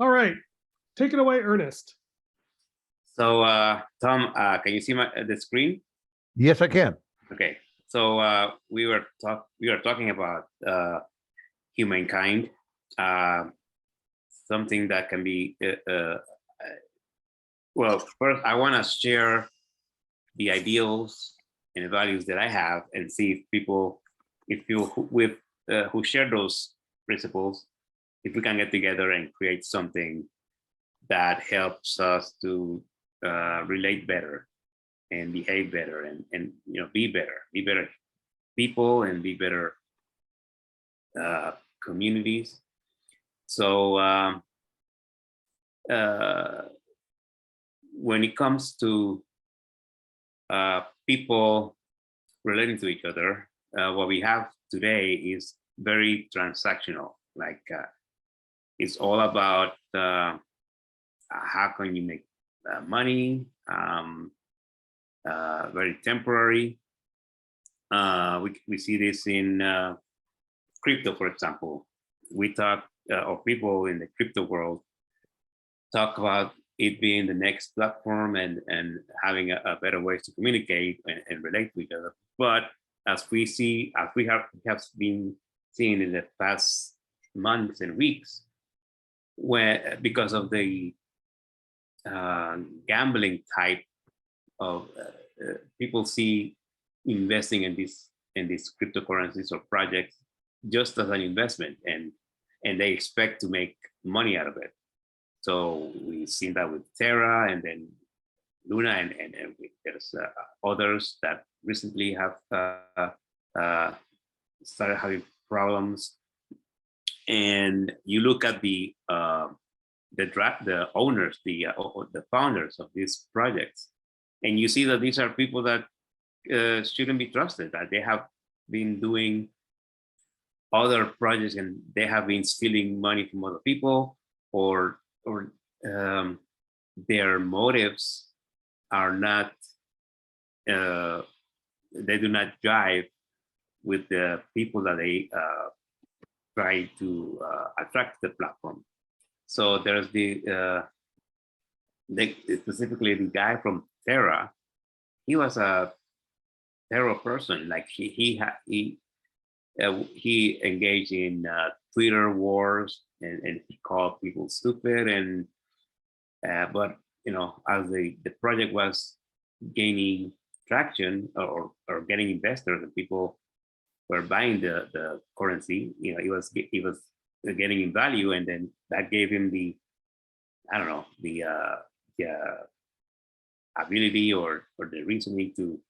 All right, take it away, Ernest. So, Tom, can you see the screen? Yes, I can. Okay. So we were talking about humankind, something that can be. Well, first, I want to share the ideals and the values that I have, and see if people, who share those principles, if we can get together and create something that helps us to relate better and behave better and be better people and be better communities. So when it comes to people relating to each other, what we have today is very transactional. Like it's all about how can you make money, very temporary. We see this in crypto, for example. We talk, or people in the crypto world talk about it being the next platform and having a better ways to communicate and relate to each other. But as we have been seeing in the past months and weeks, where because of the gambling type of people see investing in these cryptocurrencies or projects just as an investment, and they expect to make money out of it. So we've seen that with Terra, and then Luna, and there's others that recently have started having problems. And you look at the owners, the founders of these projects, and you see that these are people that shouldn't be trusted, that they have been doing other projects and they have been stealing money from other people, or their motives are not, they do not jive with the people that they try to attract to the platform. So there's specifically the guy from Terra. He was a terror person. Like he engaged in Twitter wars, and he called people stupid. And but as the project was gaining traction, or getting investors, and people were buying the currency, it was getting in value, and then that gave him the ability or the reasoning to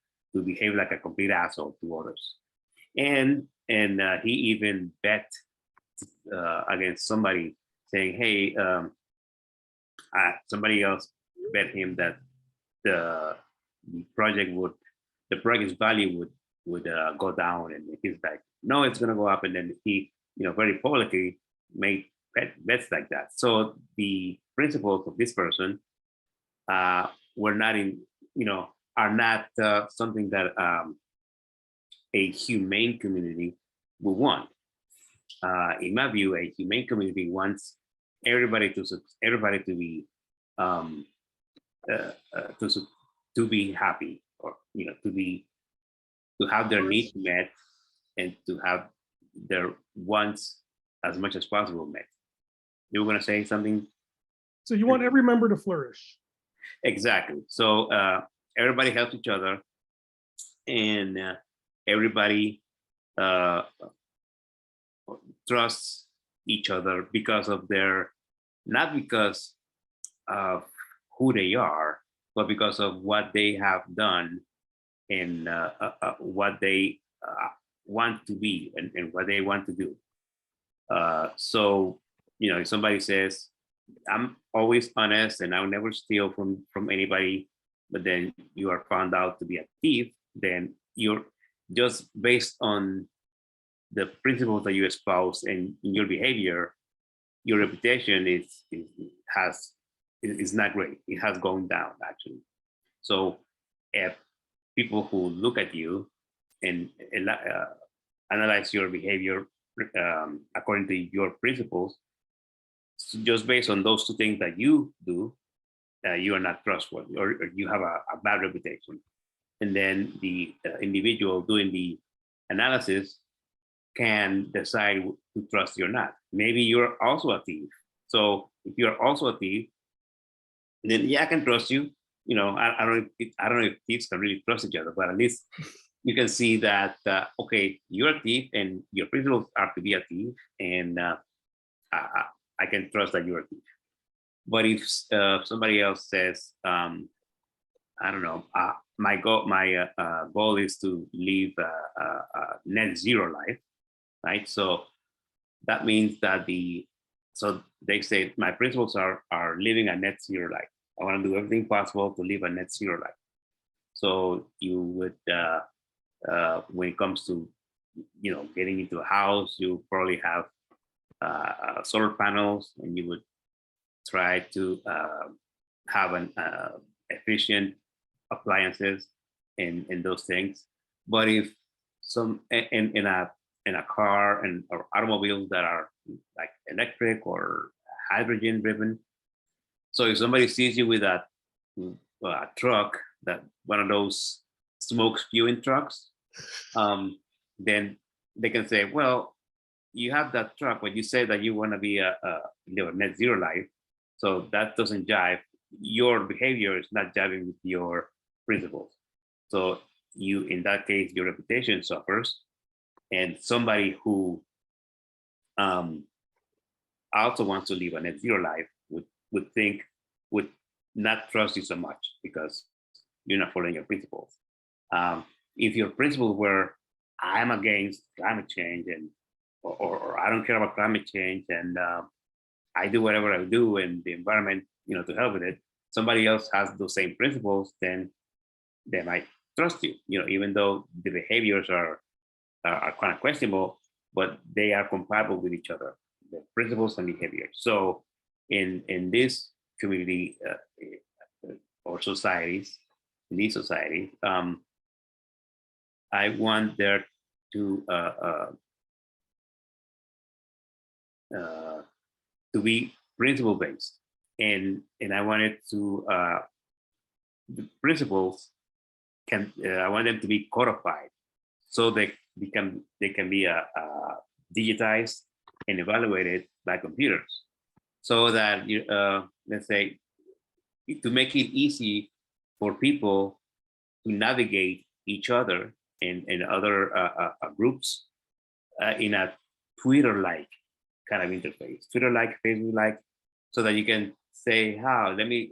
behave like a complete asshole to others. And he even bet against somebody, saying, hey, somebody else bet him that the project's value would go down, and he's like, no, it's gonna go up. And then he very publicly made bets like that. So the principles of this person were not are not something that a humane community would want. In my view, a humane community wants everybody to be to be happy, or to have their needs met, and to have their wants as much as possible met. You were going to say something? So you want every member to flourish. Exactly. So everybody helps each other, and everybody trusts each other because of not because of who they are, but because of what they have done, and what they want to be, and what they want to do. So, if somebody says, I'm always honest and I'll never steal from anybody, but then you are found out to be a thief, then you're just based on the principles that you espouse and in your behavior, your reputation is not great. It has gone down, actually. So if people who look at you and analyze your behavior according to your principles, just based on those two things that you do, you are not trustworthy, or you have a bad reputation. And then the individual doing the analysis can decide to trust you or not. Maybe you're also a thief. So if you're also a thief, then yeah, I can trust you. You know, I don't know if thieves can really trust each other, but at least you can see that okay, you're a thief, and your principles are to be a thief, and I can trust that you're a thief. But if somebody else says, I don't know, my goal is to live a net zero life, right? So that means that so they say my principles are living a net zero life. I want to do everything possible to live a net zero life. So you would, when it comes to, you know, getting into a house, you probably have solar panels, and you would try to have an efficient appliances and those things. But if some in a car and or automobiles that are like electric or hydrogen driven, so if somebody sees you with a truck, that one of those smoke spewing trucks, then they can say, well, you have that truck, but you say that you want to be a net zero life, so that doesn't jive. Your behavior is not jiving with your principles. So you, in that case, your reputation suffers, and somebody who also wants to live a net zero life would not trust you so much because you're not following your principles. If your principles were, I'm against climate change, and or I don't care about climate change, and I do whatever I do in the environment, you know, to help with it. Somebody else has those same principles, then they might trust you, you know, even though the behaviors are kind of questionable, but they are compatible with each other, the principles and behaviors. So in this community or societies, in these societies, I want there to be principle based, and I wanted to the principles can I want them to be codified, so they can be digitized and evaluated by computers, so that you let's say, to make it easy for people to navigate each other and other groups in a Twitter-like kind of interface, Twitter-like, Facebook-like, so that you can say, how, let me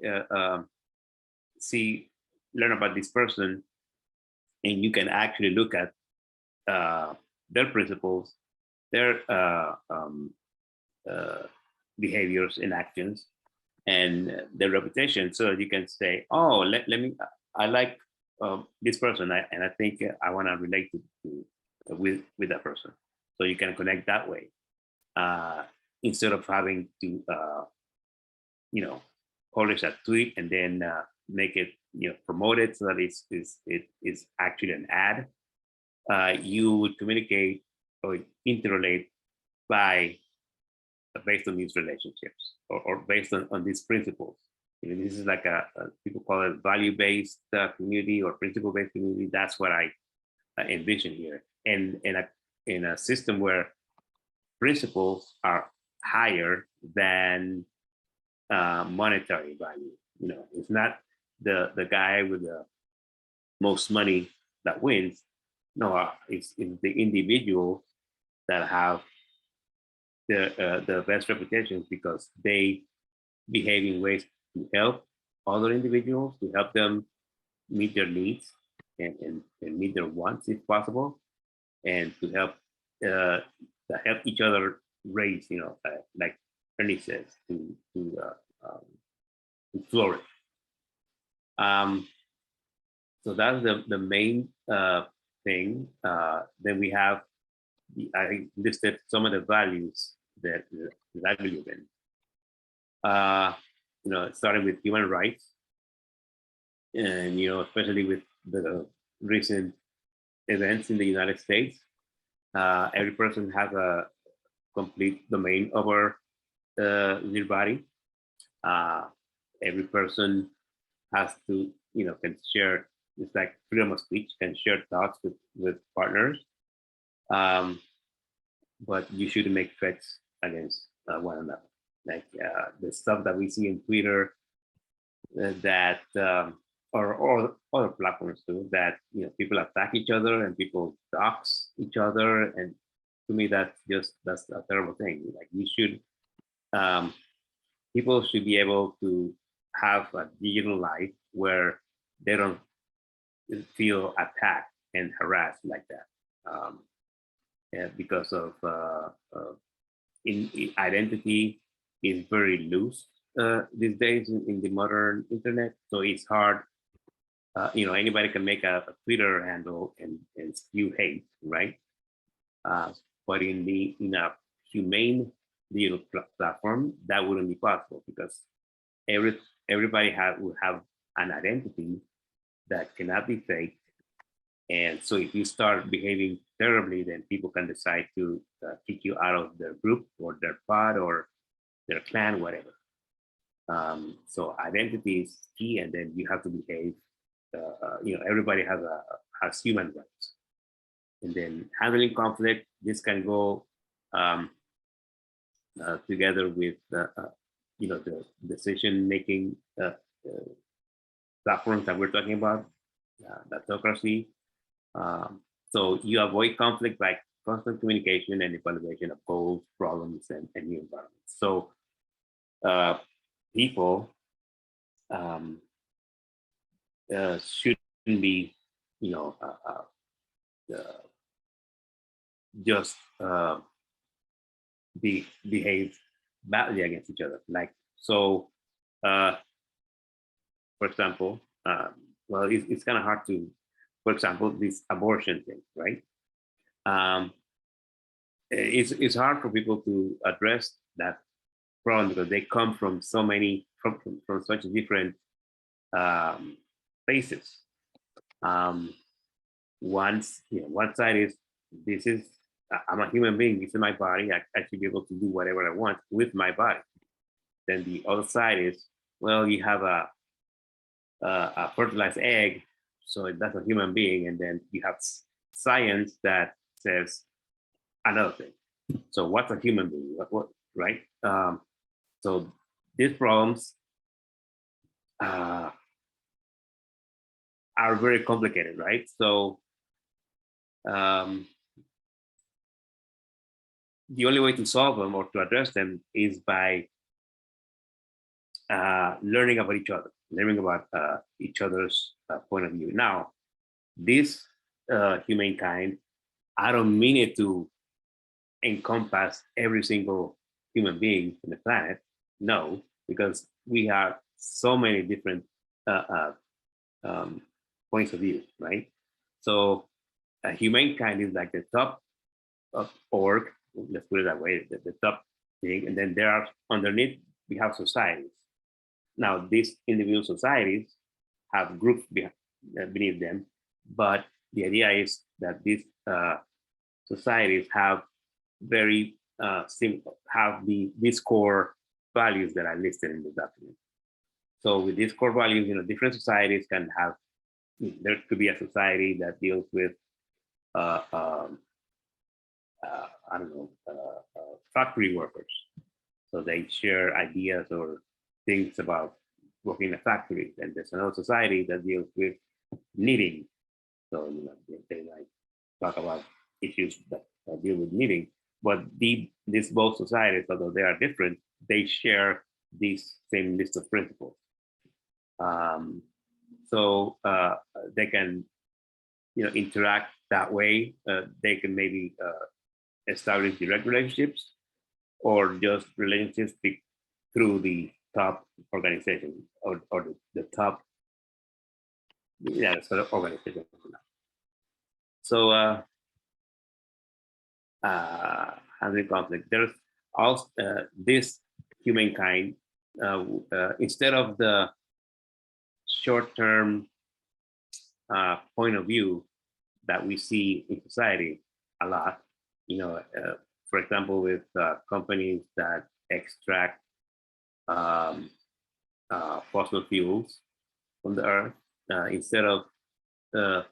learn about this person, and you can actually look at their principles, their behaviors and actions, and their reputation, so that you can say, oh, let me, I like this person, and I think I want to relate with that person. So you can connect that way, instead of having to, you know, publish a tweet and then make it, you know, promote it so that it is actually an ad. You would communicate or interrelate based on these relationships, or based on these principles. You know, this is like people call it value-based community or principle-based community. That's what I envision here, and in a system where principles are higher than monetary value. You know, it's not the guy with the most money that wins. No, it's the individuals that have the best reputations, because they behave in ways to help other individuals, to help them meet their needs and meet their wants if possible, and to help each other raise, you know, like Ernie says, to flourish. So that's the main thing. Then we have, I listed some of the values that I believe in. You know, starting with human rights, and you know, especially with the recent events in the United States, every person has a complete domain over their body. Every person has to, can share. It's like freedom of speech, can share thoughts with partners, but you shouldn't make threats against one another. Like the stuff that we see in Twitter, that or other platforms too, that people attack each other and people dox each other, and to me that's a terrible thing. Like you should, people should be able to have a digital life where they don't feel attacked and harassed like that, because of identity is very loose these days in the modern internet. So it's hard. Anybody can make a Twitter handle and spew hate, right? But in a humane digital platform, that wouldn't be possible because everybody will have an identity that cannot be faked. And so if you start behaving terribly, then people can decide to kick you out of their group or their pod or their clan, whatever. So identity is key, and then you have to behave. Everybody has human rights, and then handling conflict. This can go together with the decision-making platforms that we're talking about, Datocracy. So you avoid conflict by constant communication and evaluation of goals, problems, and new environments. So people shouldn't be, just behave badly against each other. Like, so, for example, well, it's kind of hard to, for example, this abortion thing, right? It's hard for people to address that problem because they come from so many, from such different places. One side is, this is, I'm a human being, this is my body, I should be able to do whatever I want with my body. Then the other side is, well, you have a fertilized egg, so that's a human being, and then you have science that says another thing. So what's a human being? What right? So these problems are very complicated, right? So the only way to solve them or to address them is by learning about each other, learning about each other's point of view. Now, this humankind, I don't mean it to encompass every single human being on the planet. No, because we have so many different points of view, right? So humankind is like the top of org, let's put it that way, the top thing, and then there are underneath, we have societies. Now, these individual societies have groups beneath them, but the idea is that these societies have very have these core values that are listed in the document. So with these core values, different societies can have. There could be a society that deals with I don't know, factory workers. So they share ideas or things about working in a factory. And there's another society that deals with knitting. So they might talk about issues that deal with knitting. But these both societies, although they are different, they share this same list of principles. So they can, interact that way. They can maybe establish direct relationships or just relationships through the top organization or the top sort of organization. So handling conflict. There's also this humankind, instead of the short-term point of view that we see in society a lot, for example, with companies that extract fossil fuels from the earth instead of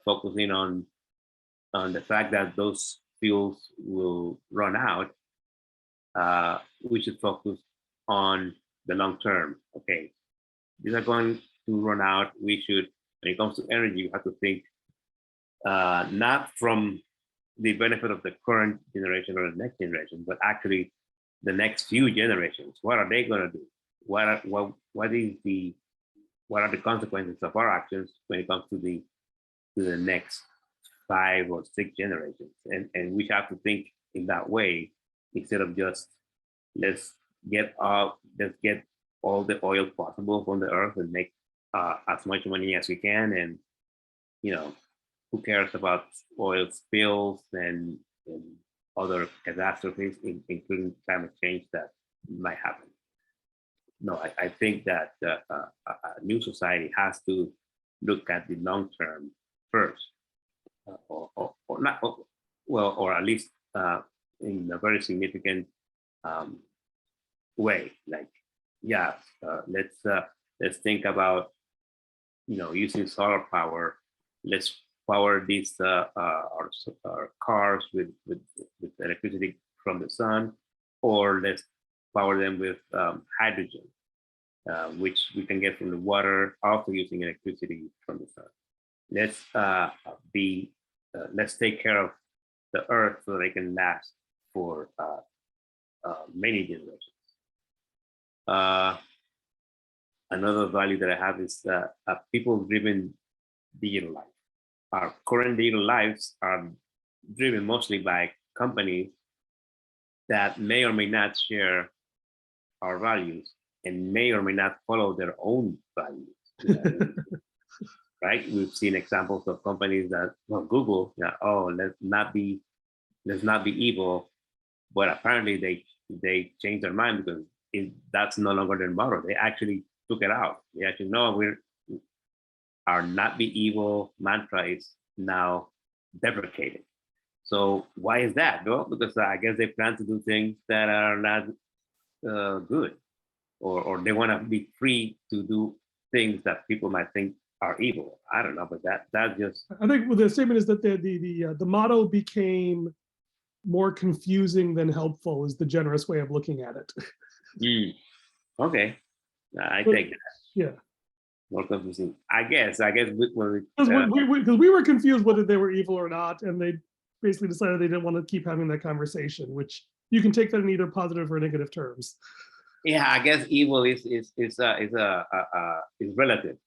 focusing on the fact that those fuels will run out. We should focus on the long term. Okay, these are going to run out. We should, when it comes to energy, we have to think not from the benefit of the current generation or the next generation, but actually the next few generations. What are they going to do? What are the consequences of our actions when it comes to the next 5 or 6 generations? And we have to think in that way instead of just let's get all the oil possible from the earth and make as much money as we can, and who cares about oil spills and other catastrophes, including climate change that might happen. No, I think that a new society has to look at the long term first, or not, or at least in a very significant way. Like, yeah, let's think about using solar power. Let's power these our cars with electricity from the sun, or let's power them with hydrogen, which we can get from the water, also using electricity from the sun. Let's take care of the earth so they can last for many generations. Another value that I have is a people-driven digital life. Our current digital lives are driven mostly by companies that may or may not share our values and may or may not follow their own values. Right? We've seen examples of companies that, well, Google, let's not be evil, but apparently they changed their mind because that's no longer their motto. They actually took it out. They actually know our not be evil mantra is now deprecated. So why is that? Well, because I guess they plan to do things that are not good, or they want to be free to do things that people might think are evil. I don't know, but that just. I think the statement is that the motto became more confusing than helpful is the generous way of looking at it. Okay, I take that. Yeah. More confusing. I guess because we were confused whether they were evil or not, and they basically decided they didn't want to keep having that conversation, which you can take that in either positive or negative terms. Yeah, I guess evil is relative.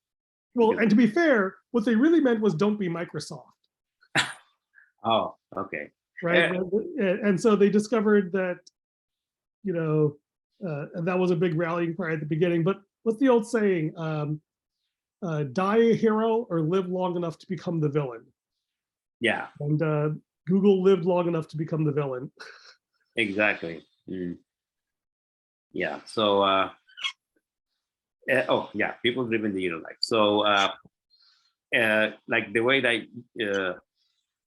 Well, and to be fair, what they really meant was don't be Microsoft. Oh, okay. Right. And so they discovered that, and that was a big rallying cry at the beginning. But what's the old saying? Die a hero or live long enough to become the villain. Yeah. And Google lived long enough to become the villain. Exactly. Yeah. So, people driven digital life. So, like the way that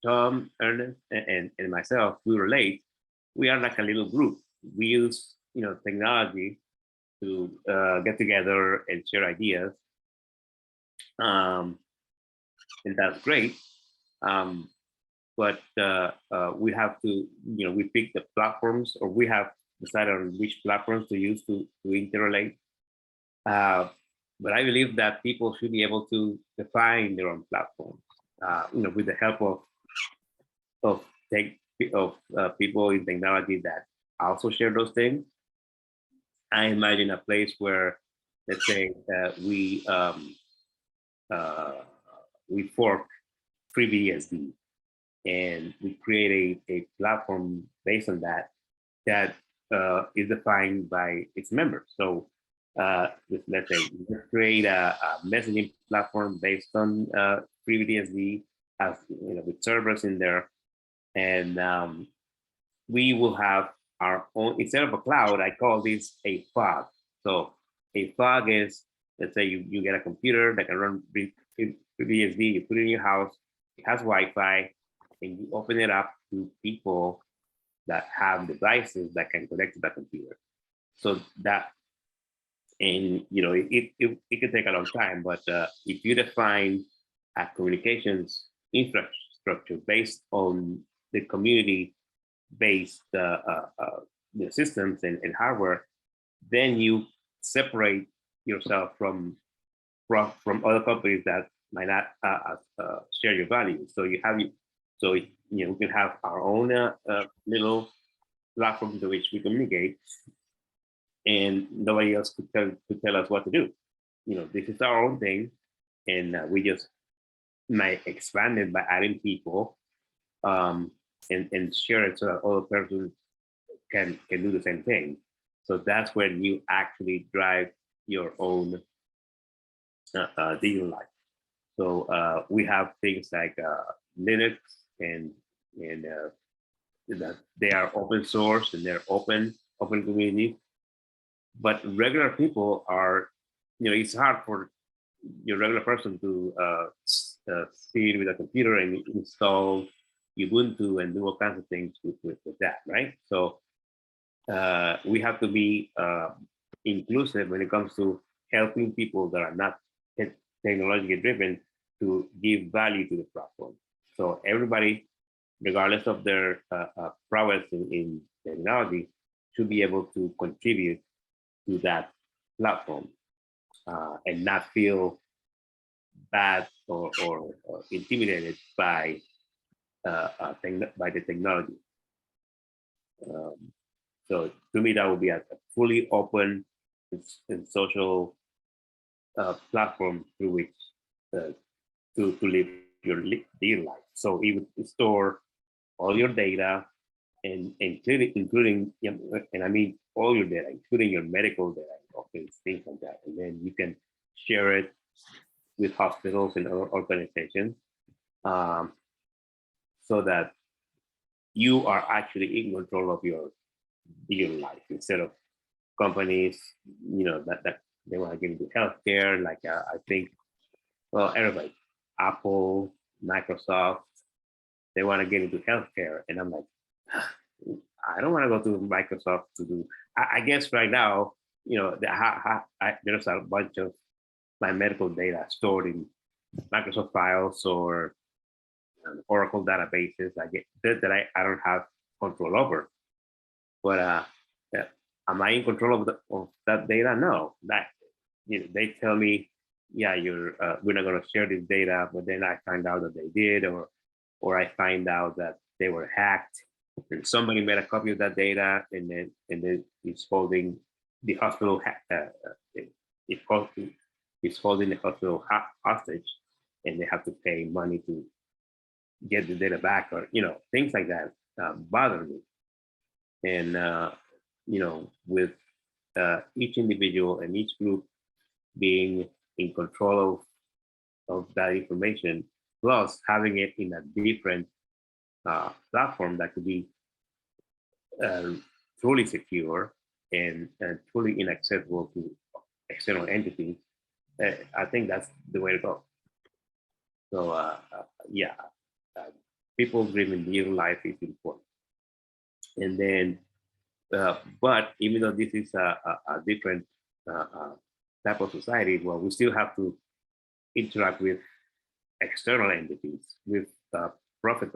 Tom, Ernest, and myself, we relate, we are like a little group. We use, technology to get together and share ideas. And that's great. But we have to, we pick the platforms, or we have decided on which platforms to use to interrelate. But I believe that people should be able to define their own platforms, with the help of people in technology that also share those things. I imagine a place where, let's say, we fork FreeBSD, and we create a platform based on that is defined by its members. So let's say we create a messaging platform based on FreeBSD, as with servers in there, and we will have our own, instead of a cloud, I call this a fog. So a fog is, let's say you get a computer that can run FreeBSD, you put it in your house, it has Wi-Fi, and you open it up to people that have devices that can connect to that computer. So that, and it can take a long time, but if you define a communications infrastructure based on the community-based the systems and hardware, then you separate yourself from other companies that might not share your values. So we can have our own little platform to which we communicate, and nobody else could tell us what to do. This is our own thing, and we just might expand it by adding people, and share it so that other persons can do the same thing. So that's when you actually drive your own digital life. So we have things like Linux and that they are open source and they're open communities. But regular people are, it's hard for your regular person to sit with a computer and install Ubuntu and do all kinds of things with that, right? So we have to be inclusive when it comes to helping people that are not technologically driven to give value to the platform. So everybody, regardless of their prowess in technology, should be able to contribute to that platform and not feel bad or intimidated by the technology. So to me, that would be a fully open and social platform through which to live your life. So it would store all your data, and including and I mean all your data, including your medical data, things like that. And then you can share it with hospitals and other organizations, so that you are actually in control of your life instead of companies, that they want to get into healthcare. Like I think, well, everybody, Apple, Microsoft, they want to get into healthcare, and I'm like, I don't want to go to Microsoft to do. I guess right now, there's a bunch of my medical data stored in Microsoft files or Oracle databases. I get that I don't have control over. But am I in control of that data? No. That they tell me, yeah, we're not going to share this data, but then I find out that they did, or I find out that they were hacked, and somebody made a copy of that data, and then it's holding the hospital. It's holding the hospital hostage, and they have to pay money to get the data back, or things like that bother me. And with each individual and each group being in control of that information, plus having it in a different platform that could be truly secure and truly inaccessible to external entities, I think that's the way to go. So yeah, people living digital life is important. And then, but even though this is a different type of society, well, we still have to interact with external entities, with for-profit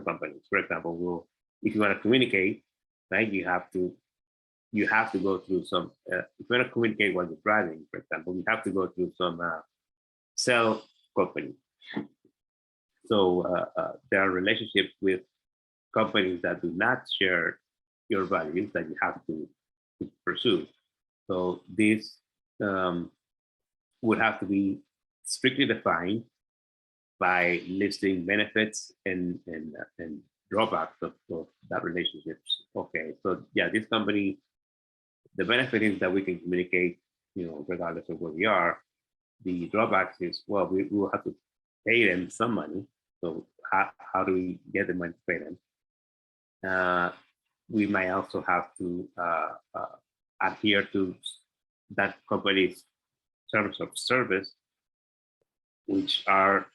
companies. For example, if you want to communicate, right, you have to go through some. If you want to communicate while you're driving, for example, you have to go through some cell company. So there are relationships with companies that do not share your values that you have to pursue. So this would have to be strictly defined by listing benefits and drawbacks of that relationships. Okay, so yeah, this company, the benefit is that we can communicate, regardless of where we are. The drawbacks is, well, we will have to pay them some money. So how do we get the money to pay them? We might also have to adhere to that company's terms of service, which are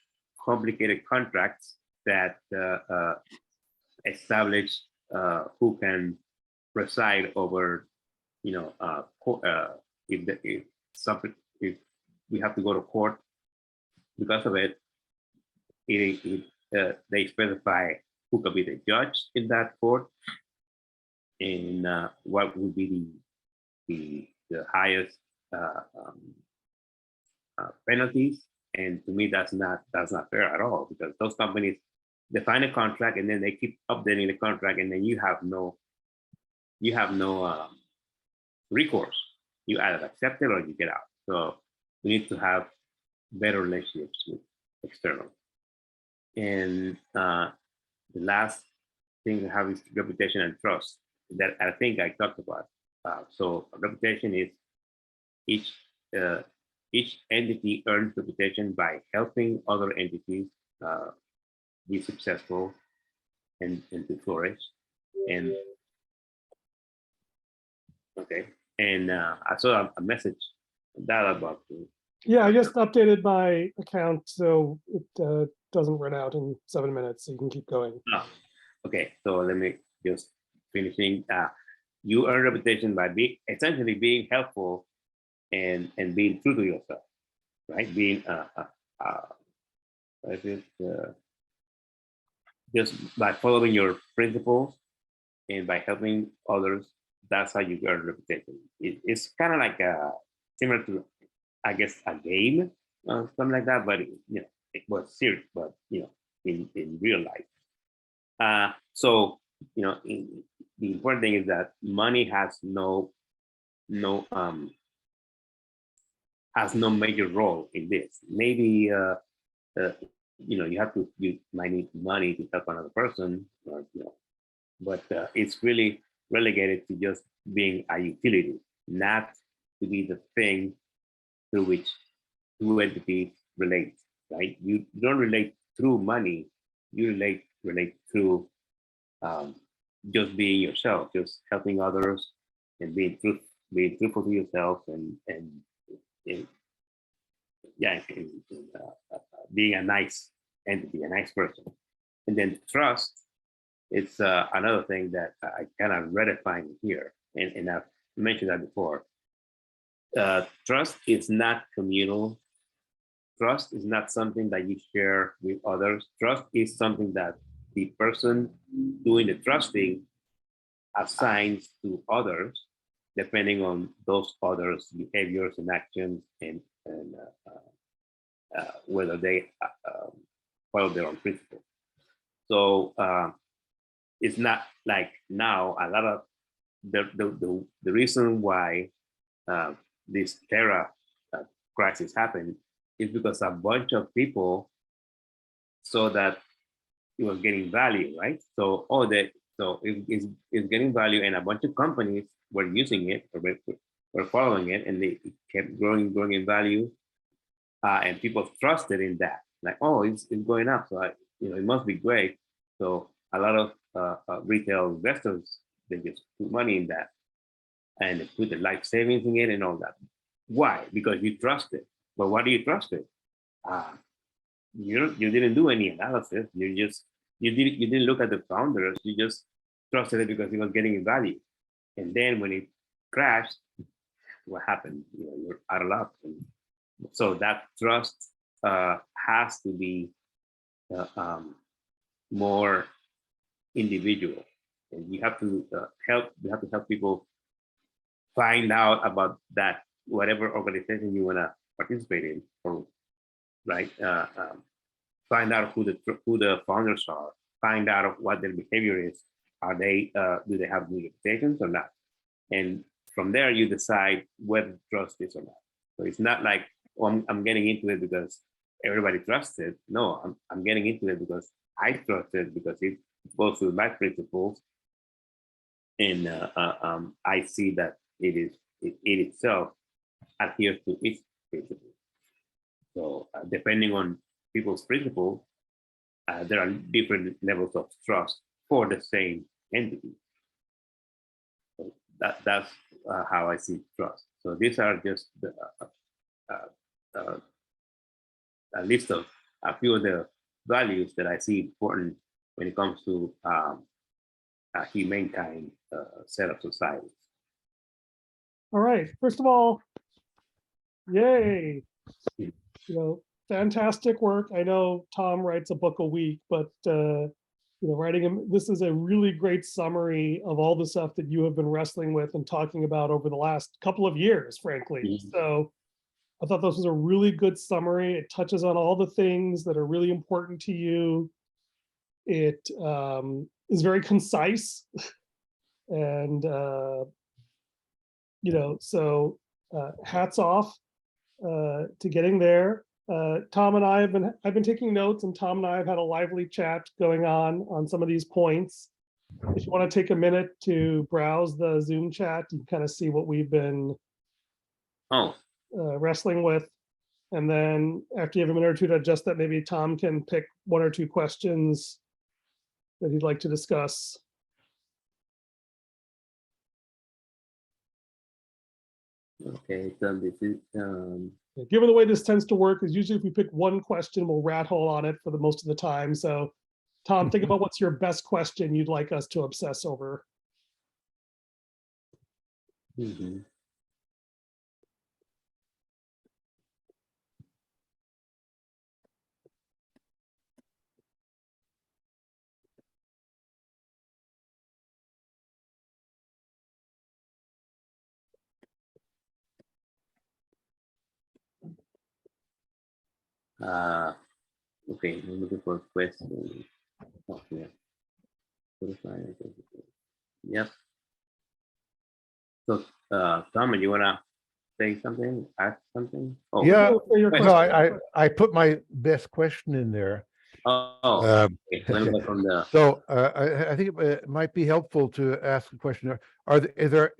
complicated contracts that establish who can preside over if something, if we have to go to court because of it, they specify who could be the judge in that court and what would be the highest penalties. And to me, that's not fair at all, because those companies define a contract and then they keep updating the contract, and then you have no recourse. You either accept it or you get out. So we need to have better relationships with external. And the last thing we have is reputation and trust that I think I talked about. So reputation is each entity earns reputation by helping other entities be successful and to flourish. And okay, and I saw a message that about. Yeah, I just updated my account so it doesn't run out in 7 minutes, so you can keep going. Oh, okay, so let me just finishing. You earn reputation by essentially being helpful and being true to yourself, right? Being just by following your principles and by helping others. That's how you earn reputation. It's kind of like similar to, I guess, a game, something like that. But it was serious. But in real life. So the important thing is that money has no major role in this. Maybe you might need money to help another person, or, but it's really relegated to just being a utility, not to be the thing through which two entities relate. Right? You don't relate through money. You relate through just being yourself, just helping others, and being truthful to yourself, and being a nice entity, a nice person. And then trust, it's another thing that I kind of redefine here, and I've mentioned that before. Trust is not communal. Trust is not something that you share with others. Trust is something that the person doing the trusting assigns to others, depending on those others' behaviors and actions, and whether they follow their own principles. So it's not like now a lot of the reason why this Terra crisis happened is because a bunch of people saw that it was getting value, right? So it's getting value, and a bunch of companies were using it or were following it, and it kept growing in value, and people trusted in that. Like, oh, it's going up, so it must be great. So a lot of retail investors, they just put money in that, and they put the life savings in it and all that. Why? Because you trust it. But why do you trust it? You didn't do any analysis. You didn't look at the founders. You just trusted it because it was getting value. And then when it crashed, what happened? You're out of luck. And so that trust has to be more individual, and you have to help people find out about that, whatever organization you want to participate in, or right, find out who the founders are, find out what their behavior is. Are they do they have good reputations or not? And from there you decide whether trust is or not. So it's not like, oh, I'm getting into it because everybody trusts it. No, I'm getting into it because I trust it, because it goes with my principles, and I see that it itself adheres to its principles. So depending on people's principles, there are different levels of trust for the same entity. So that's how I see trust. So these are just a list of a few of the values that I see important when it comes to a humankind set of societies. All right. First of all, yay. Fantastic work. I know Tom writes a book a week, but writing this is a really great summary of all the stuff that you have been wrestling with and talking about over the last couple of years, frankly. So I thought this was a really good summary. It touches on all the things that are really important to you. It is very concise, and so hats off to getting there. Tom and I I've been taking notes, and Tom and I have had a lively chat going on some of these points. If you want to take a minute to browse the Zoom chat and kind of see what we've been wrestling with. And then after you have a minute or two to adjust that, maybe Tom can pick one or two questions that he'd like to discuss. Okay, so this is given the way this tends to work is usually if we pick one question, we'll rat hole on it for the most of the time. So Tom, think about what's your best question you'd like us to obsess over. mm-hmm. Okay, I'm looking for a question. Okay. Yep. So, Tom, you wanna say something? Ask something? Oh, yeah. wait. No, I put my best question in there. Okay. From the... So I think it might be helpful to ask a question. Is there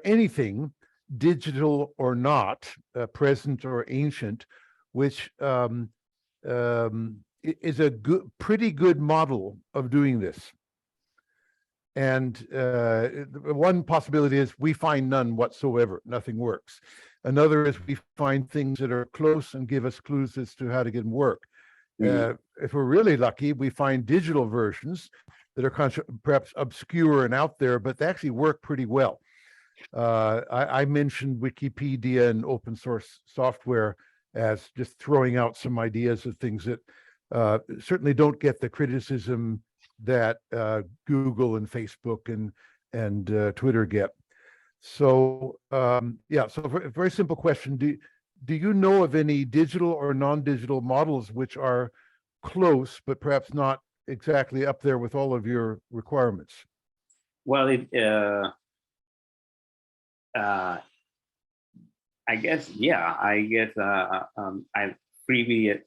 anything, digital or not, present or ancient, which is a pretty good model of doing this? And one possibility is we find none whatsoever, nothing works. Another is we find things that are close and give us clues as to how to get them work. If we're really lucky, we find digital versions that are perhaps obscure and out there, but they actually work pretty well. I mentioned Wikipedia and open source software as just throwing out some ideas of things that certainly don't get the criticism that Google and Facebook and Twitter get. So yeah, so a very simple question. Do you know of any digital or non-digital models which are close, but perhaps not exactly up there with all of your requirements? Well, I guess, yeah, I guess FreeBSD,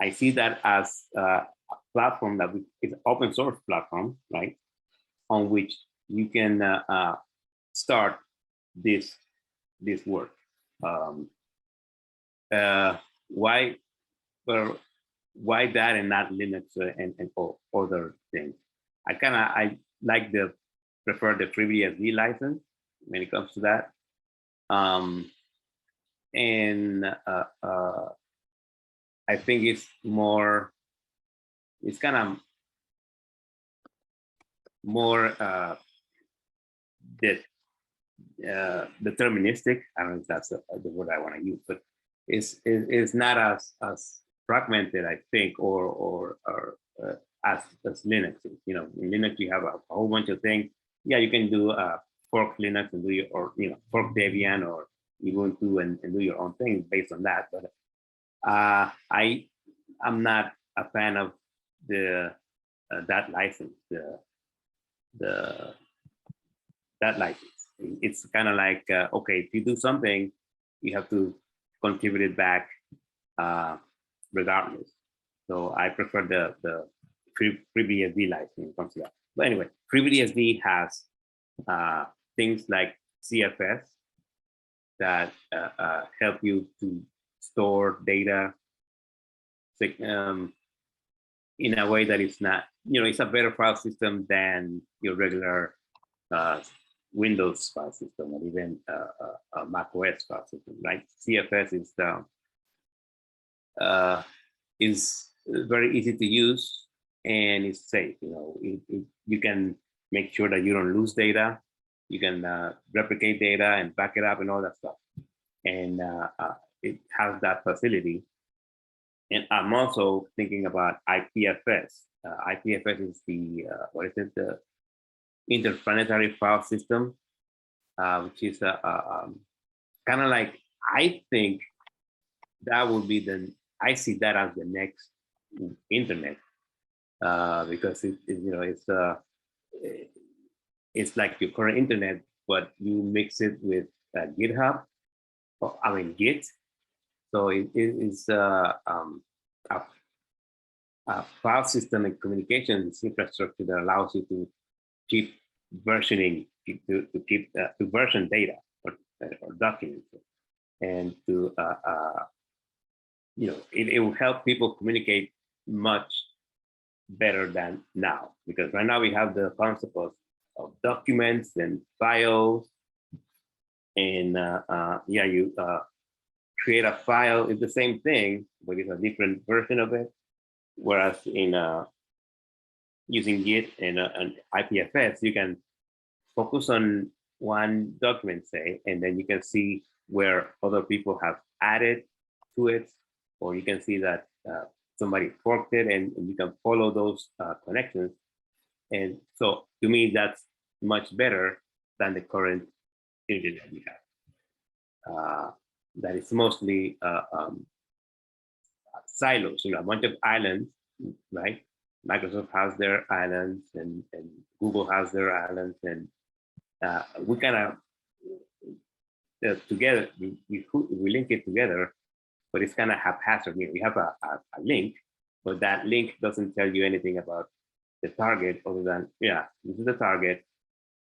I see that as a platform that is open source platform, right? On which you can start this work. Why that and not Linux and other things? I prefer the FreeBSD license when it comes to that. I think it's kind of more deterministic. I don't know if that's the word I want to use, but it's not as fragmented, I think, or as Linux is. You know, in Linux you have a whole bunch of things. Yeah, you can do fork Linux and do fork Debian or Ubuntu and do your own thing based on that. But I'm not a fan of that license. That license. It's kind of like okay, if you do something, you have to contribute it back regardless. So I prefer the FreeBSD license when it comes to that. But anyway, FreeBSD has things like CFS that help you to store data in a way that it's not, it's a better file system than your regular Windows file system or even Mac OS file system, right? CFS is very easy to use and it's safe. You can make sure that you don't lose data. You can replicate data and back it up and all that stuff. And it has that facility. And I'm also thinking about IPFS. IPFS is the, what is it? The Interplanetary File System, which is kind of like, I think that would be I see that as the next internet, because it's like your current internet, but you mix it with GitHub, Git. So it is a file system and communications infrastructure that allows you to keep versioning, to version data or documents, and to it will help people communicate much better than now, because right now we have the concept of documents and files, and you create a file. It's the same thing, but it's a different version of it. Whereas in using Git and IPFS, you can focus on one document, say, and then you can see where other people have added to it, or you can see that somebody forked it, and you can follow those connections. And so to me, that's much better than the current internet we have. That is mostly silos, a bunch of islands, right? Microsoft has their islands, and Google has their islands, and we kind of together, we link it together, but it's kind of haphazard. We have a link, but that link doesn't tell you anything about the target other than, this is the target,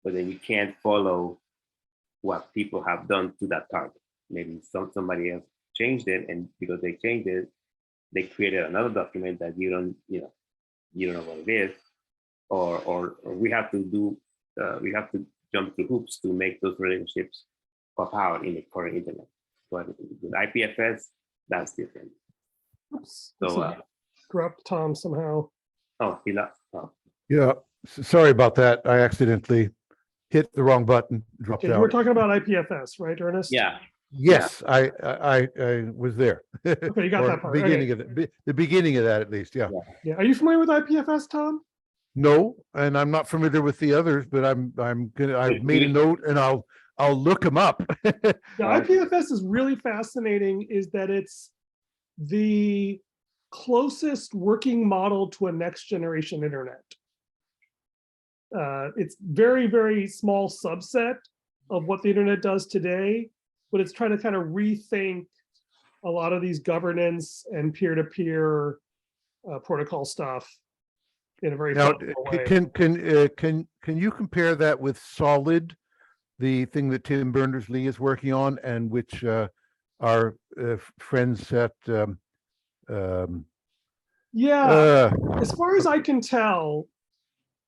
but then you can't follow what people have done to that target. Maybe somebody else changed it, and because they changed it, they created another document that you don't know what it is, or we have to jump through hoops to make those relationships pop out in the current internet. But with IPFS, that's different. Oops. So Corrupt Tom somehow. oh, he left. Oh. Yeah, sorry about that. I accidentally hit the wrong button, dropped Okay, out. you were talking about IPFS, right, Ernest? Yeah. Yes, I was there. Okay, you got Or that part. beginning Okay. of the beginning of that, at least. Yeah. Yeah. Are you familiar with IPFS, Tom? No, and I'm not familiar with the others, but I've made a note, and I'll look them up. Yeah, IPFS is really fascinating, is that it's the closest working model to a next generation internet. It's very, very small subset of what the internet does today, but it's trying to kind of rethink a lot of these governance and peer-to-peer protocol stuff in a very Now, thoughtful way. can you compare that with Solid, the thing that Tim Berners-Lee is working on, and which our friends at as far as I can tell,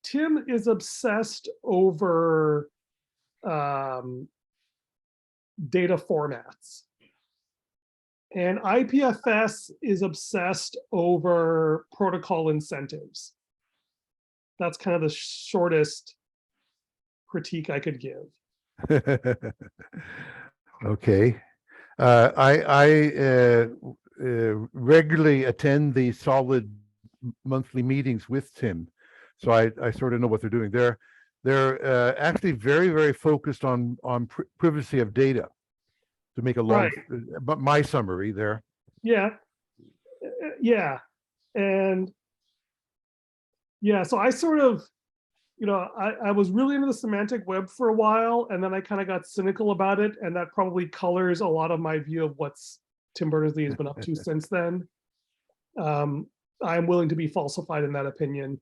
Tim is obsessed over data formats, and IPFS is obsessed over protocol incentives. That's kind of the shortest critique I could give. Okay. I regularly attend the Solid monthly meetings with Tim, so I sort of know what they're doing. They're actually very, very focused on privacy of data, to make a long, but my summary there. Yeah. And so I sort of, I was really into the semantic web for a while, and then I kind of got cynical about it, and that probably colors a lot of my view of what's Tim Berners-Lee has been up to since then. I'm willing to be falsified in that opinion.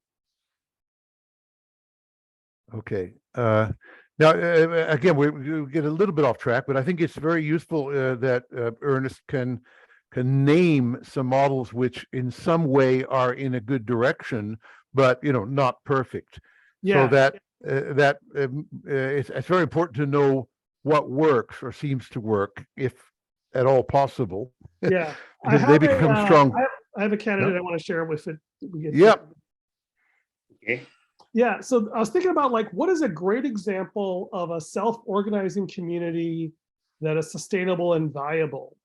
Okay. Now, again, we get a little bit off track, but I think it's very useful that Ernest can name some models which in some way are in a good direction, but not perfect. Yeah. So that it's very important to know what works or seems to work, if at all possible. Yeah. They become strong. I have a candidate I want to share with it. Yep. Okay. Yeah, so I was thinking about like, what is a great example of a self-organizing community that is sustainable and viable?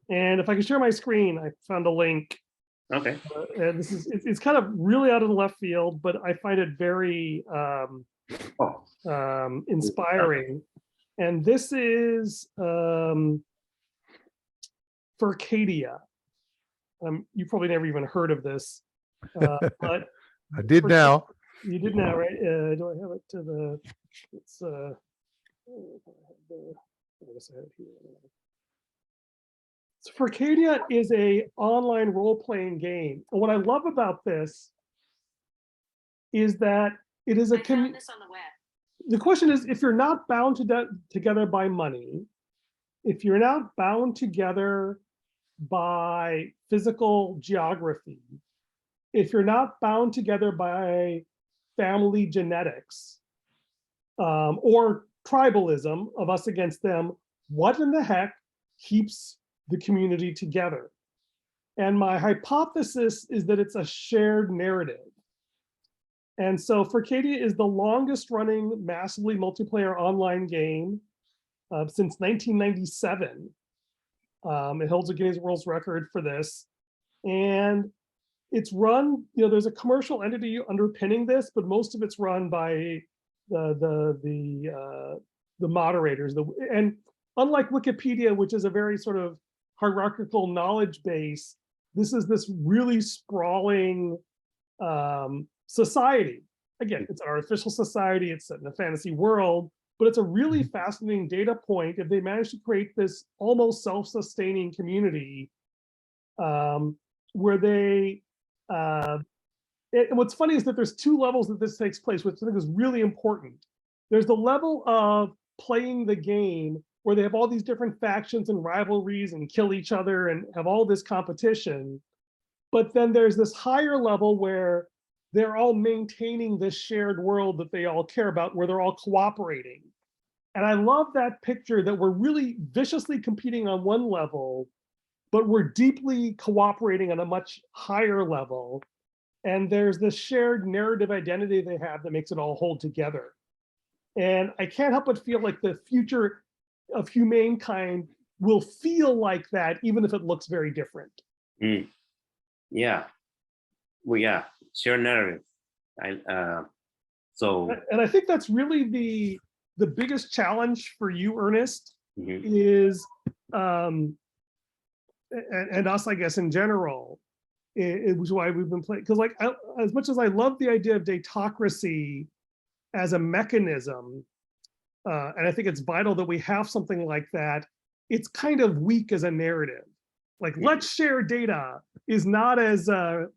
And if I can share my screen, I found a link. Okay. And this is, it's kind of really out of the left field, but I find it very Oh, inspiring. And this is Furcadia. You probably never even heard of this, but I did now. you did now, right? Do I have it to the? It's I guess I have it here. So Furcadia is a online role-playing game. And what I love about this is that it is a community. This on the web. The question is, if you're not bound together by money, if you're not bound together by physical geography, if you're not bound together by family genetics or tribalism of us against them, what in the heck keeps the community together? And my hypothesis is that it's a shared narrative. And so Furcadia is the longest running massively multiplayer online game since 1997. It holds a Guinness World Record for this. And it's run, there's a commercial entity underpinning this, but most of it's run by the moderators. And unlike Wikipedia, which is a very sort of hierarchical knowledge base, this is this really sprawling society. Again, it's an artificial society, it's set in a fantasy world, but it's a really fascinating data point if they manage to create this almost self-sustaining community where they, and what's funny is that there's two levels that this takes place, which I think is really important. There's the level of playing the game where they have all these different factions and rivalries and kill each other and have all this competition. But then there's this higher level where they're all maintaining this shared world that they all care about, where they're all cooperating. And I love that picture that we're really viciously competing on one level, but we're deeply cooperating on a much higher level. And there's this shared narrative identity they have that makes it all hold together. And I can't help but feel like the future of Humanekind will feel like that, even if it looks very different. Mm. Yeah. Well, yeah, shared narrative. So. And I think that's really the biggest challenge for you, Ernest, Mm-hmm. is, and us, I guess, in general, it was why we've been playing, because like, as much as I love the idea of Datocracy as a mechanism, and I think it's vital that we have something like that, it's kind of weak as a narrative. Like, let's share data is not as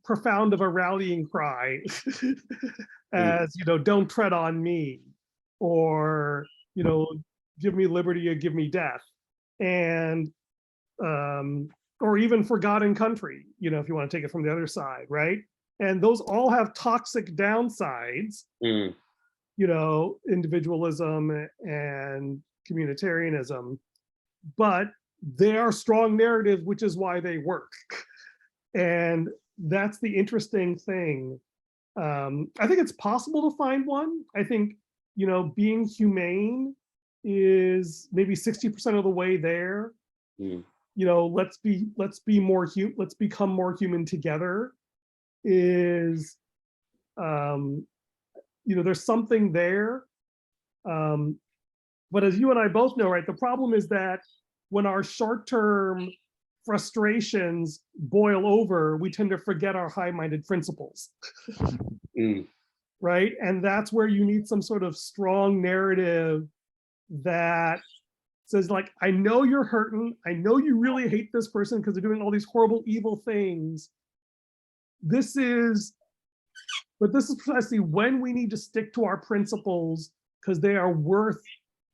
profound of a rallying cry as, don't tread on me, or, give me liberty or give me death. And, or even Forgotten Country, if you want to take it from the other side, right? And those all have toxic downsides, individualism and communitarianism, but they are strong narratives, which is why they work. And that's the interesting thing. I think it's possible to find one. I think, being humane is maybe 60% of the way there. Let's become more human together is, there's something there. But as you and I both know, right, the problem is that when our short-term frustrations boil over, we tend to forget our high-minded principles. Right? And that's where you need some sort of strong narrative that says, like, I know you're hurting. I know you really hate this person because they're doing all these horrible, evil things. But this is precisely when we need to stick to our principles, because they are worth,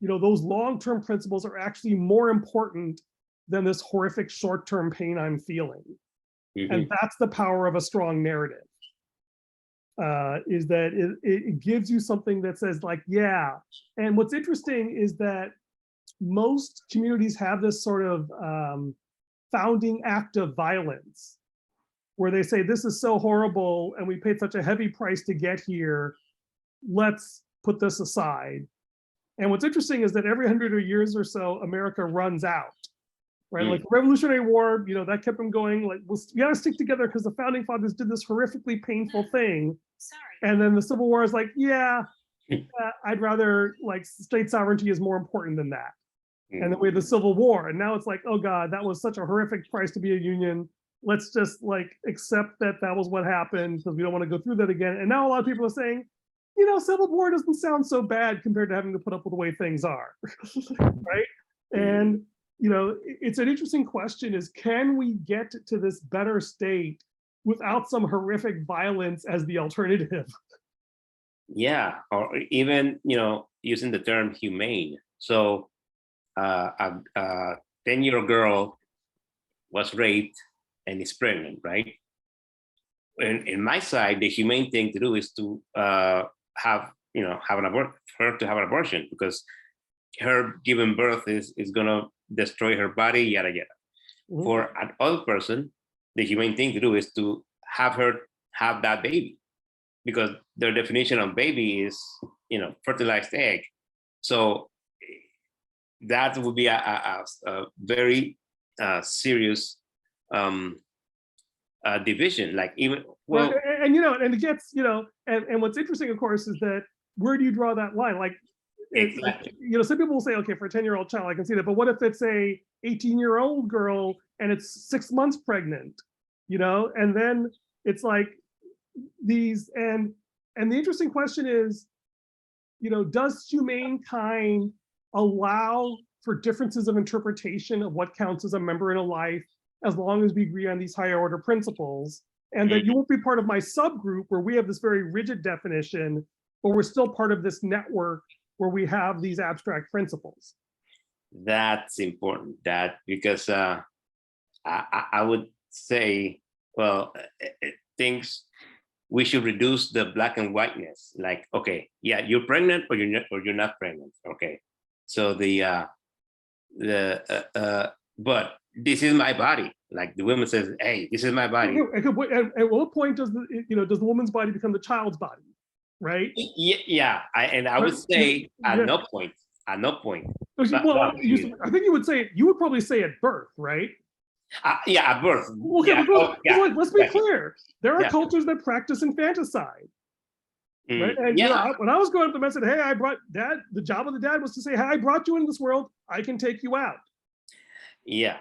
those long-term principles are actually more important than this horrific short-term pain I'm feeling. And that's the power of a strong narrative, is that it gives you something that says, like, yeah. And what's interesting is that most communities have this sort of founding act of violence, where they say, this is so horrible and we paid such a heavy price to get here, let's put this aside. And what's interesting is that every 100 years or so, America runs out, right? Like the Revolutionary War, you know, that kept them going. Like, we gotta stick together because the founding fathers did this horrifically painful thing. And then the Civil War is like, yeah, I'd rather, like, state sovereignty is more important than that. And then we had the Civil War, and now it's like, oh God, that was such a horrific price to be a union. Let's just like accept that that was what happened because we don't want to go through that again. And now a lot of people are saying, you know, Civil War doesn't sound so bad compared to having to put up with the way things are, right? And, you know, it's an interesting question is, can we get to this better state without some horrific violence as the alternative? Yeah, or even, you know, using the term humane. So a 10-year-old girl was raped and is pregnant, right? In my side, the humane thing to do is to have an abortion, because her giving birth is gonna destroy her body, yada yada. For an other person, the humane thing to do is to have her have that baby, because their definition of baby is, you know, fertilized egg. So that would be a very serious division. Like, even, well, right. And you know, and it gets, you know, and what's interesting, of course, is that where do you draw that line? Like, exactly. you know, some people will say, okay, for a 10-year-old child, I can see that. But what if it's a 18-year-old girl and it's 6 months pregnant, you know? And then it's like these, and the interesting question is, you know, does Humanekind allow for differences of interpretation of what counts as a member in a life, as long as we agree on these higher order principles? And that you won't be part of my subgroup where we have this very rigid definition, but we're still part of this network where we have these abstract principles. That's important, that, because I would say, well, things, we should reduce the black and whiteness. Like, okay, yeah, you're pregnant or you're not pregnant. Okay, so but this is my body. Like the woman says, hey, this is my body. At what point does the woman's body become the child's body, right? Yeah, I would say at no point. At no point. Well, I think you would probably say at birth, right? Yeah, at birth. Okay, yeah, let's be clear. There are cultures that practice infanticide, right? And you know, when I was growing up, the man said, "Hey, I brought dad." The job of the dad was to say, "Hey, I brought you into this world. I can take you out." Yeah.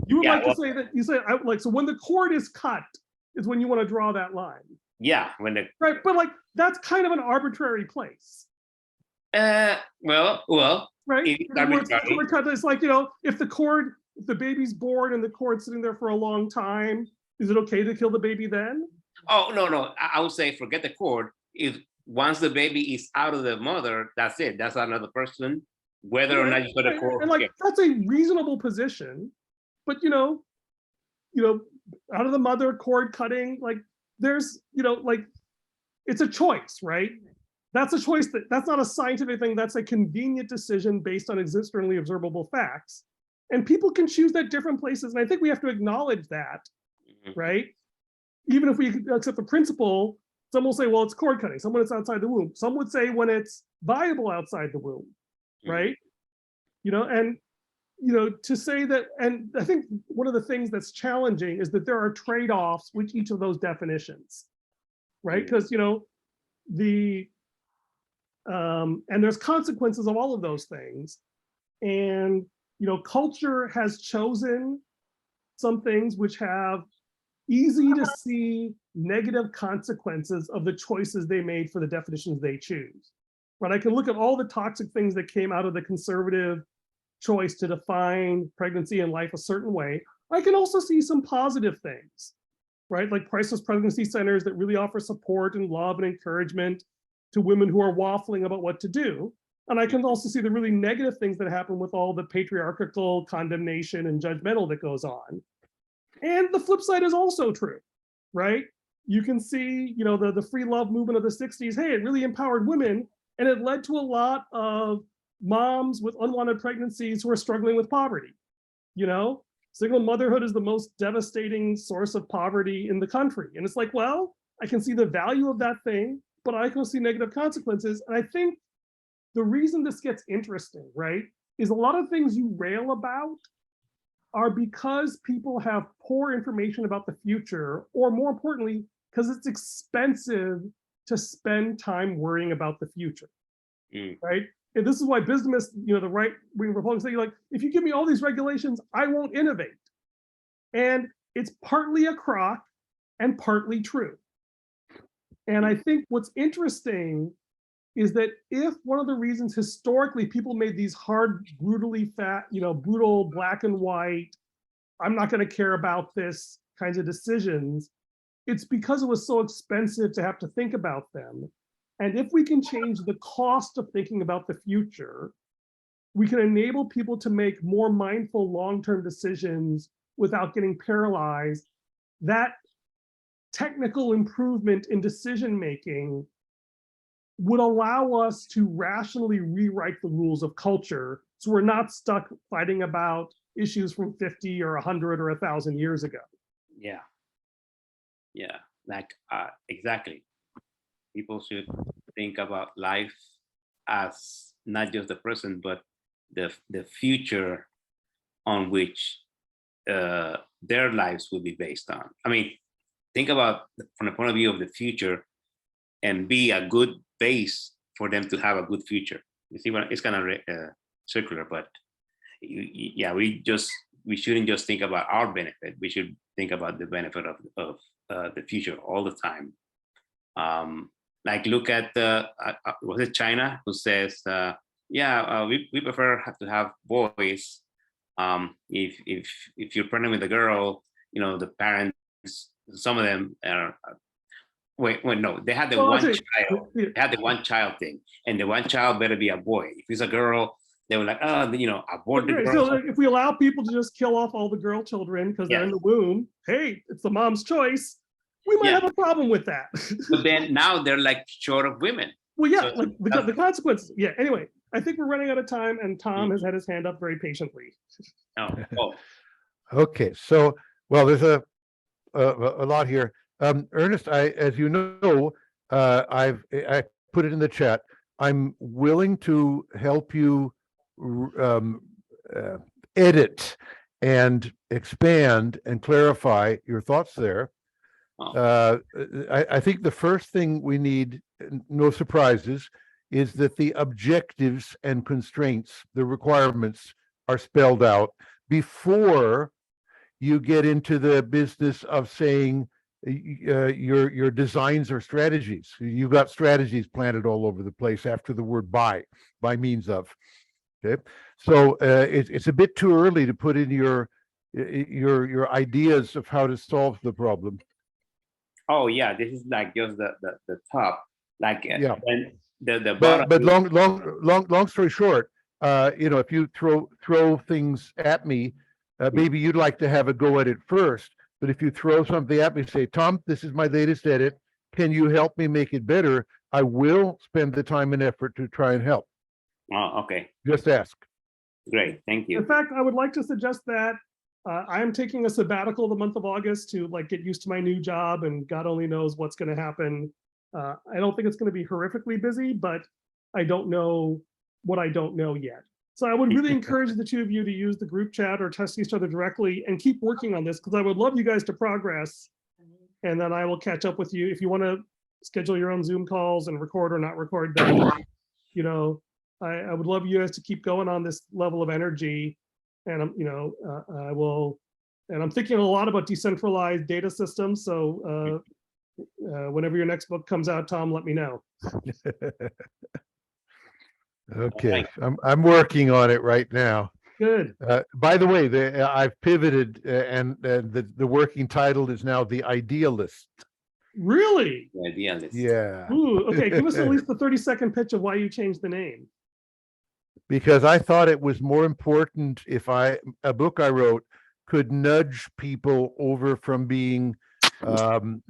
You would like to say that, you say, like, so when the cord is cut is when you want to draw that line. Yeah, when the right, but like that's kind of an arbitrary place. Well, right. It's like, you know, if the baby's born and the cord's sitting there for a long time, is it okay to kill the baby then? Oh, no. I would say forget the cord. If once the baby is out of the mother, that's it. That's another person, whether or not you put a cord. And like, that's a reasonable position, but you know, out of the mother, cord cutting, like there's, you know, like it's a choice, right? That's a choice that's not a scientific thing. That's a convenient decision based on externally observable facts. And people can choose that different places. And I think we have to acknowledge that, right? Even if we accept the principle, some will say, well, it's cord cutting. Some when it's outside the womb. Some would say when it's viable outside the womb, right? You know, and, you know, to say that, and I think one of the things that's challenging is that there are trade-offs with each of those definitions, right? Because, you know, and there's consequences of all of those things. And, you know, culture has chosen some things which have easy to see negative consequences of the choices they made for the definitions they choose. Right? I can look at all the toxic things that came out of the conservative choice to define pregnancy and life a certain way. I can also see some positive things, right? Like priceless pregnancy centers that really offer support and love and encouragement to women who are waffling about what to do. And I can also see the really negative things that happen with all the patriarchal condemnation and judgmental that goes on. And the flip side is also true, right? You can see, you know, the free love movement of the 60s, hey, it really empowered women, and it led to a lot of moms with unwanted pregnancies who are struggling with poverty. You know, single motherhood is the most devastating source of poverty in the country. And it's like, well, I can see the value of that thing, but I can see negative consequences. And I think the reason this gets interesting, right, is a lot of things you rail about are because people have poor information about the future, or more importantly, because it's expensive to spend time worrying about the future, right? And this is why business, the right-wing Republicans say, like, if you give me all these regulations, I won't innovate. And it's partly a crock and partly true. And I think what's interesting is that if one of the reasons historically people made these hard, brutally brutal black and white, I'm not going to care about this kinds of decisions, it's because it was so expensive to have to think about them. And if we can change the cost of thinking about the future, we can enable people to make more mindful long-term decisions without getting paralyzed. That technical improvement in decision-making would allow us to rationally rewrite the rules of culture, so we're not stuck fighting about issues from 50 or 100 or 1,000 years ago. Yeah. Yeah, like exactly. People should think about life as not just the present, but the future on which their lives will be based on. I mean, think about from the point of view of the future and be a good base for them to have a good future. You see, it's kind of circular, but yeah, we shouldn't just think about our benefit. We should think about the benefit of the future all the time. Like look at was it China who says, we prefer to have boys. If you're pregnant with a girl, the parents, some of them are. Wait, no, they had the one child. They had the one child thing, and the one child better be a boy. If it's a girl, they were like, abort the girl. So if we allow people to just kill off all the girl children because they're in the womb, hey, it's the mom's choice. We might have a problem with that. But then now they're like short of women. Well, yeah, so like the consequences. Yeah. Anyway, I think we're running out of time, and Tom has had his hand up very patiently. Oh. Okay, so there's a lot here. Ernest, as you know, I put it in the chat. I'm willing to help you edit and expand and clarify your thoughts there. I think the first thing we need, no surprises, is that the objectives and constraints, the requirements, are spelled out before you get into the business of saying your designs or strategies. You've got strategies planted all over the place after the word by means of. Okay, so it's a bit too early to put in your ideas of how to solve the problem. Oh yeah, this is like just the top, like yeah. And the bottom. But long story short, if you throw things at me, maybe you'd like to have a go at it first. But if you throw something at me, say, Tom, this is my latest edit. Can you help me make it better? I will spend the time and effort to try and help. Oh, okay. Just ask. Great, thank you. In fact, I would like to suggest that I am taking a sabbatical the month of August to get used to my new job, and God only knows what's going to happen. I don't think it's going to be horrifically busy, but I don't know what I don't know yet. So I would really encourage the two of you to use the group chat or test each other directly and keep working on this, because I would love you guys to progress. And then I will catch up with you. If you want to schedule your own Zoom calls and record or not record them, I would love you guys to keep going on this level of energy. And I will, and I'm thinking a lot about decentralized data systems. So whenever your next book comes out, Tom, let me know. Okay, I'm working on it right now. Good. By the way, I've pivoted, and the working title is now The Idealist. Really? The Idealist. Yeah. Ooh, okay, give us at least the 30-second pitch of why you changed the name. Because I thought it was more important if a book I wrote could nudge people over from being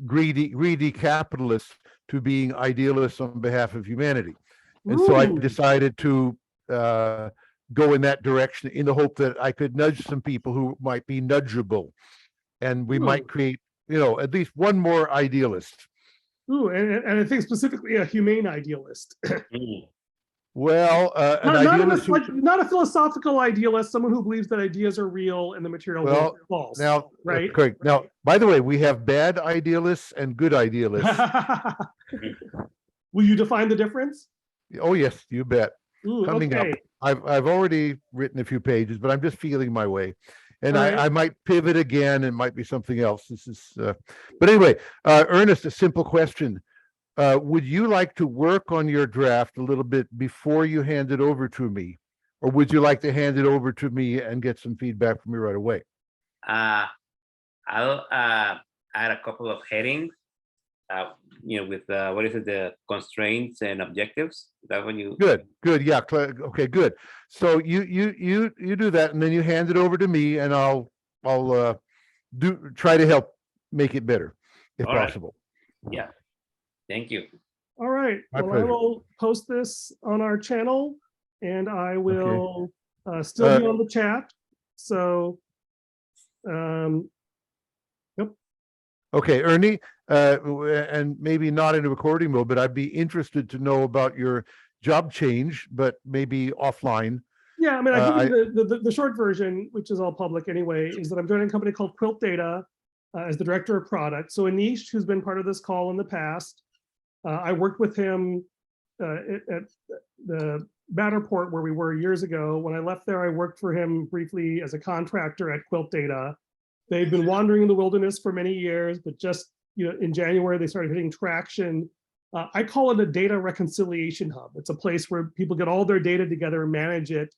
greedy capitalists to being idealists on behalf of humanity. And so I decided to go in that direction in the hope that I could nudge some people who might be nudgeable, and we might create, at least one more idealist. Ooh, and I think specifically a humane idealist. Mm. Well, an Not, idealist who, not a philosophical idealist, someone who believes that ideas are real and the material world well, is false. now, right? correct. Now, by the way, we have bad idealists and good idealists. Will you define the difference? Oh, yes, you bet. Ooh, Coming up, okay. I've already written a few pages, but I'm just feeling my way. And All right. I might pivot again. It might be something else. This is, but anyway, Ernest, a simple question. Would you like to work on your draft a little bit before you hand it over to me? Or would you like to hand it over to me and get some feedback from me right away? I'll add a couple of headings, with what is it, the constraints and objectives. Is that when you? Good, yeah, okay, good. So you do that, and then you hand it over to me, and I'll try to help make it better if All right. possible. Yeah. Thank you. All right. My Well, I pleasure. will post this on our channel, and I will still be on the chat. So, yep. Okay, Ernie, and maybe not in a recording mode, but I'd be interested to know about your job change, but maybe offline. Yeah, I mean, I give you the short version, which is all public anyway, is that I'm joining a company called Quilt Data as the director of product. So Anish, who's been part of this call in the past, I worked with him at the Matterport where we were years ago. When I left there, I worked for him briefly as a contractor at Quilt Data. They've been wandering in the wilderness for many years, but just in January, they started hitting traction. I call it a data reconciliation hub. It's a place where people get all their data together and manage it.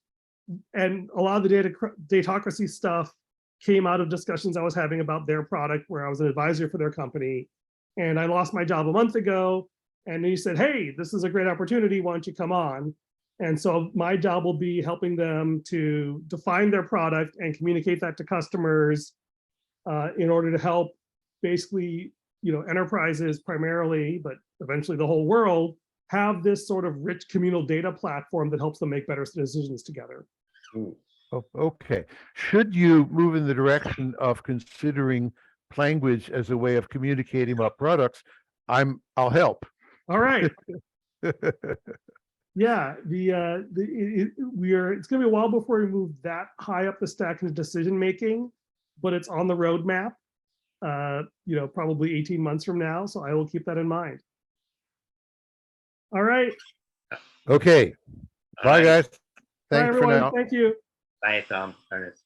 And a lot of the Datocracy stuff came out of discussions I was having about their product, where I was an advisor for their company. And I lost my job a month ago. And he said, hey, this is a great opportunity. Why don't you come on? And so my job will be helping them to define their product and communicate that to customers in order to help basically, enterprises primarily, but eventually the whole world, have this sort of rich communal data platform that helps them make better decisions together. Ooh. Oh, okay. Should you move in the direction of considering language as a way of communicating about products, I'll help. All right. Yeah, it's going to be a while before we move that high up the stack into decision making, but it's on the roadmap. Probably 18 months from now. So I will keep that in mind. All right. Okay. Bye, guys. Bye, Thanks for everyone. now. Thank you. Bye, Tom. Ernest.